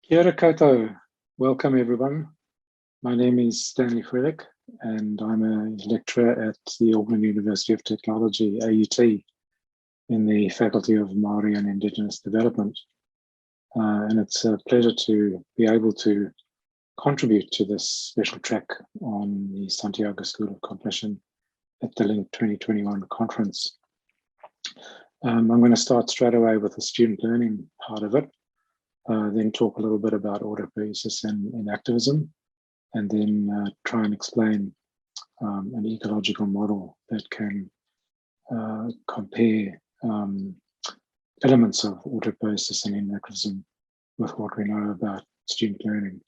Kia ora koutou. Welcome everyone. My name is Stanley Frielick and I'm a lecturer at the Auckland University of Technology, AUT, in the Faculty of Māori and Indigenous Development. And it's a pleasure to be able to contribute to this special track on the Santiago School of Cognition at the LINC 2021 conference. I'm going to start straight away with the student learning part of it. Then talk a little bit about autopoiesis and enactivism, and then try and explain an ecological model that can compare elements of autopoiesis and enactivism with what we know about student learning.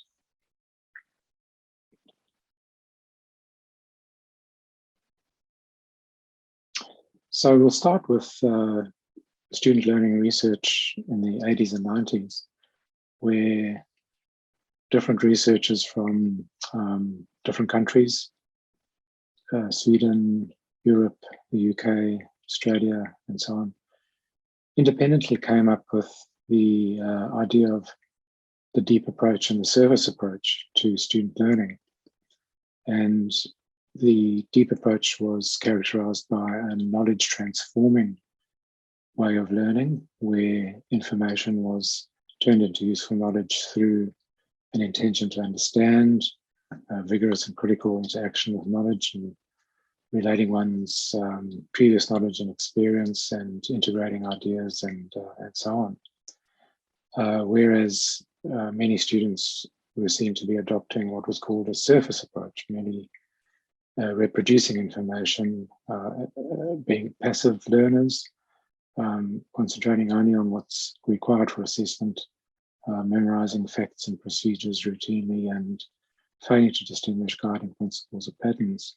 So we'll start with student learning research in the 80s and 90s, where different researchers from different countries, Sweden, Europe, the UK, Australia, and so on, independently came up with the idea of the deep approach and the service approach to student learning. And the deep approach was characterized by a knowledge transforming way of learning, where information was turned into useful knowledge through an intention to understand, vigorous and critical interaction with knowledge, and relating one's previous knowledge and experience, and integrating ideas and so on. Whereas many students were seen to be adopting what was called a surface approach, merely reproducing information, being passive learners, concentrating only on what's required for assessment, memorizing facts and procedures routinely, and failing to distinguish guiding principles or patterns.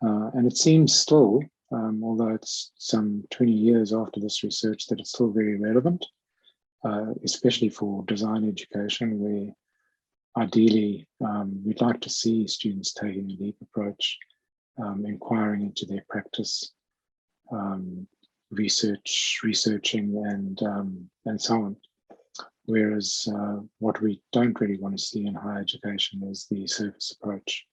And it seems still, although it's some 20 years after this research, that it's still very relevant, especially for design education, where ideally we'd like to see students taking a deep approach, inquiring into their practice, researching, and so on. Whereas what we don't really want to see in higher education is the surface approach.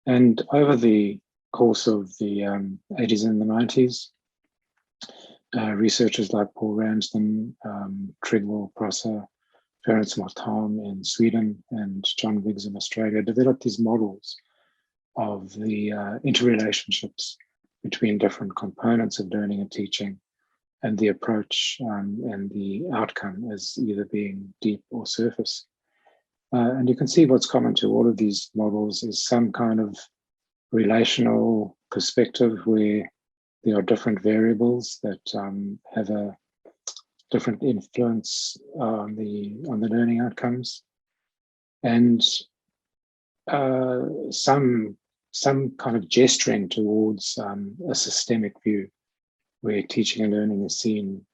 And over the course of the 80s and the 90s, researchers like Paul Ramsden, Tryggve Prosser, Ferenc Martin in Sweden, and John Viggs in Australia developed these models of the interrelationships between different components of learning and teaching, and the approach and the outcome as either being deep or surface. And you can see what's common to all of these models is some kind of relational perspective where there are different variables that have a different influence on the learning outcomes, and some kind of gesturing towards a systemic view where teaching and learning is seen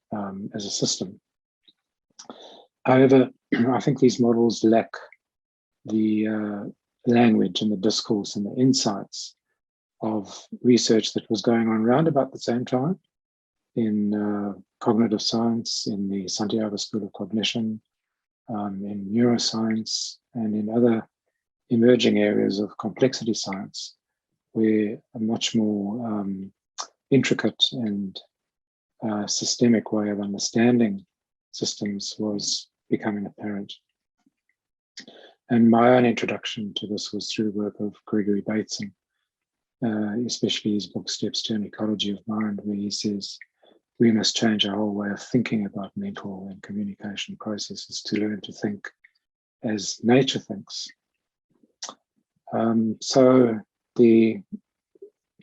as a system. However, I think these models lack the language and the discourse and the insights of research that was going on around about the same time in cognitive science, in the Santiago School of Cognition, in neuroscience, and in other emerging areas of complexity science, where a much more intricate and systemic way of understanding systems was becoming apparent. And my own introduction to this was through the work of Gregory Bateson, especially his book Steps to an Ecology of Mind, where he says we must change our whole way of thinking about mental and communication processes to learn to think as nature thinks. So the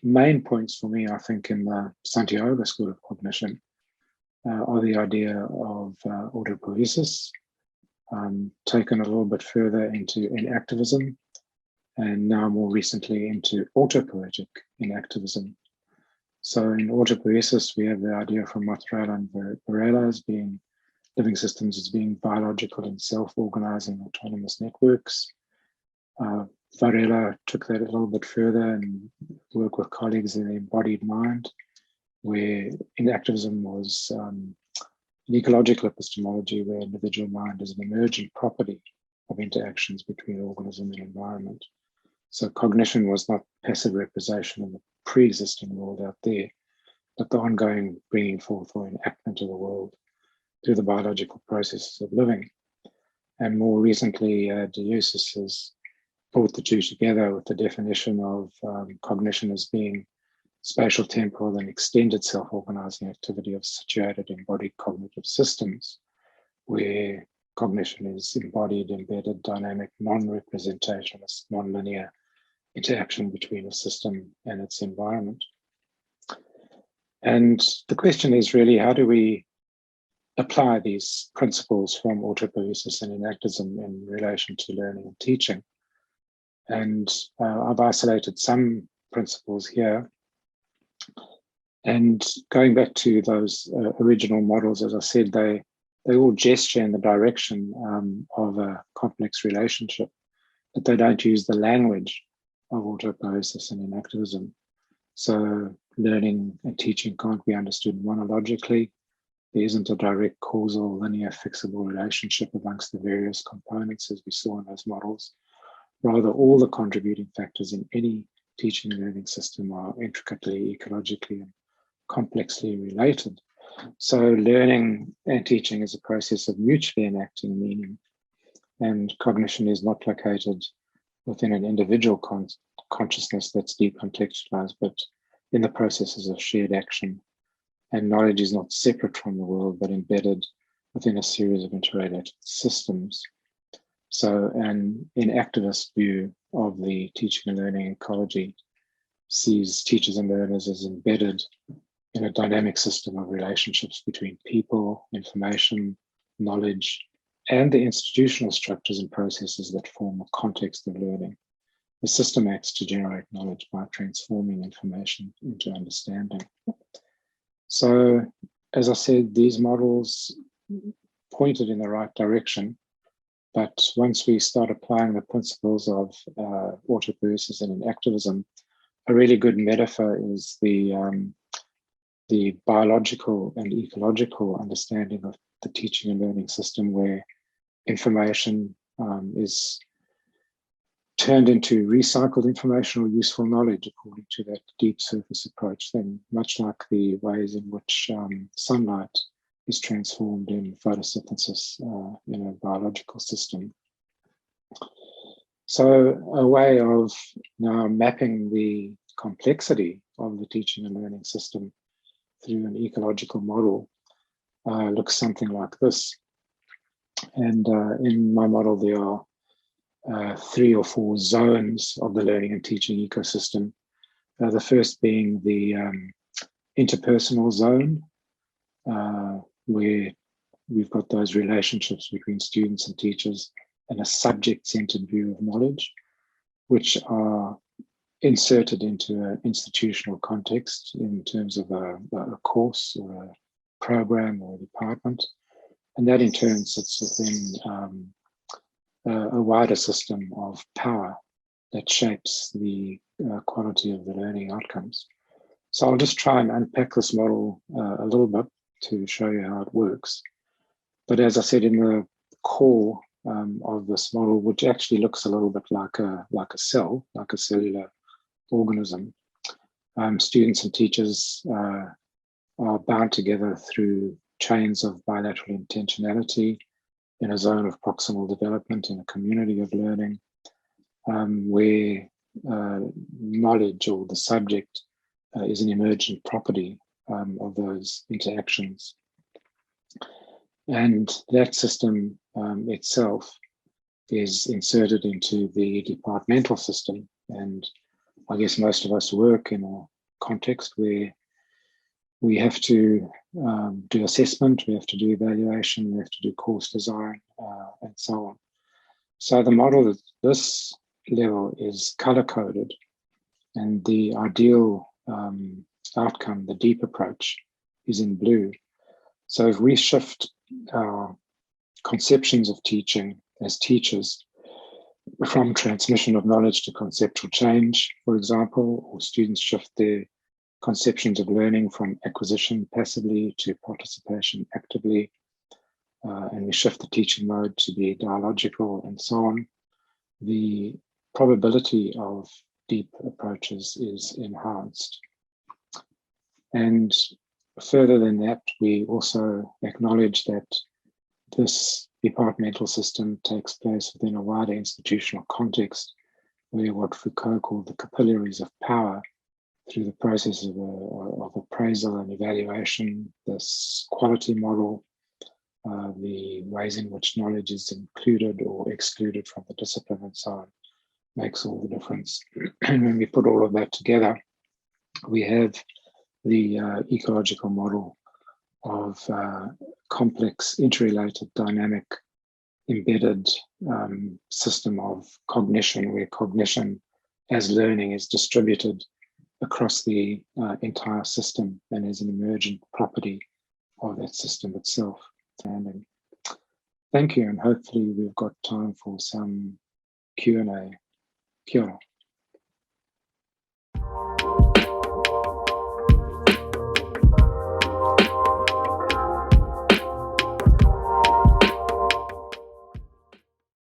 main points for me, I think, in the Santiago School of Cognition are the idea of autopoiesis, taken a little bit further into enactivism, and now more recently into autopoietic enactivism. So in autopoiesis, we have the idea from Mozzarella and Varela as being living systems as being biological and self-organizing autonomous networks. Varela took that a little bit further and worked with colleagues in the embodied mind where enactivism was an ecological epistemology where individual mind is an emergent property of interactions between organism and environment. So cognition was not passive representation of the pre-existing world out there, but the ongoing bringing forth or enactment of the world through the biological processes of living. And more recently, Deleuze has brought the two together with the definition of cognition as being spatial, temporal, and extended self-organizing activity of situated embodied cognitive systems, where cognition is embodied, embedded, dynamic, non-representationalist, non-linear interaction between a system and its environment. And the question is really, how do we apply these principles from autopoiesis and enactivism in relation to learning and teaching? And I've isolated some principles here. And going back to those original models, as I said, they all gesture in the direction of a complex relationship, but they don't use the language of autopoiesis and enactivism. So learning and teaching can't be understood monologically. There isn't a direct causal, linear, fixable relationship amongst the various components as we saw in those models. Rather, all the contributing factors in any teaching and learning system are intricately, ecologically, and complexly related. So learning and teaching is a process of mutually enacting meaning, and cognition is not located within an individual consciousness that's decontextualized, but in the processes of shared action. And knowledge is not separate from the world, but embedded within a series of interrelated systems. So an enactivist view of the teaching and learning ecology sees teachers and learners as embedded in a dynamic system of relationships between people, information, knowledge, and the institutional structures and processes that form a context of learning. The system acts to generate knowledge by transforming information into understanding. So, as I said, these models pointed in the right direction, but once we start applying the principles of autopoiesis and enactivism, a really good metaphor is the biological and ecological understanding of the teaching and learning system, where information is turned into recycled information or useful knowledge according to that deep surface approach, then much like the ways in which sunlight is transformed in photosynthesis in a biological system. So a way of now mapping the complexity of the teaching and learning system through an ecological model looks something like this. And in my model, there are 3 or 4 zones of the learning and teaching ecosystem. The first being the interpersonal zone, where we've got those relationships between students and teachers and a subject-centered view of knowledge, which are inserted into an institutional context in terms of a course or a program or a department. And that in turn sits within a wider system of power that shapes the quality of the learning outcomes. So I'll just try and unpack this model a little bit to show you how it works. But as I said, in the core of this model, which actually looks a little bit like a cell, like a cellular organism, students and teachers are bound together through chains of bilateral intentionality in a zone of proximal development in a community of learning, where knowledge or the subject is an emergent property of those interactions. And that system itself is inserted into the departmental system. And I guess most of us work in a context where we have to do assessment, we have to do evaluation, we have to do course design, and so on. So the model at this level is color-coded, and the ideal outcome, the deep approach, is in blue. So if we shift our conceptions of teaching as teachers from transmission of knowledge to conceptual change, for example, or students shift their conceptions of learning from acquisition passively to participation actively, and we shift the teaching mode to be dialogical and so on, the probability of deep approaches is enhanced. And further than that, we also acknowledge that this departmental system takes place within a wider institutional context where what Foucault called the capillaries of power, through the process of appraisal and evaluation, this quality model, the ways in which knowledge is included or excluded from the discipline and so on, makes all the difference. And when we put all of that together, we have the ecological model of complex, interrelated, dynamic, embedded system of cognition, where cognition as learning is distributed across the entire system and as an emergent property of that system itself. And thank you, and hopefully we've got time for some Q&A. Kia ora.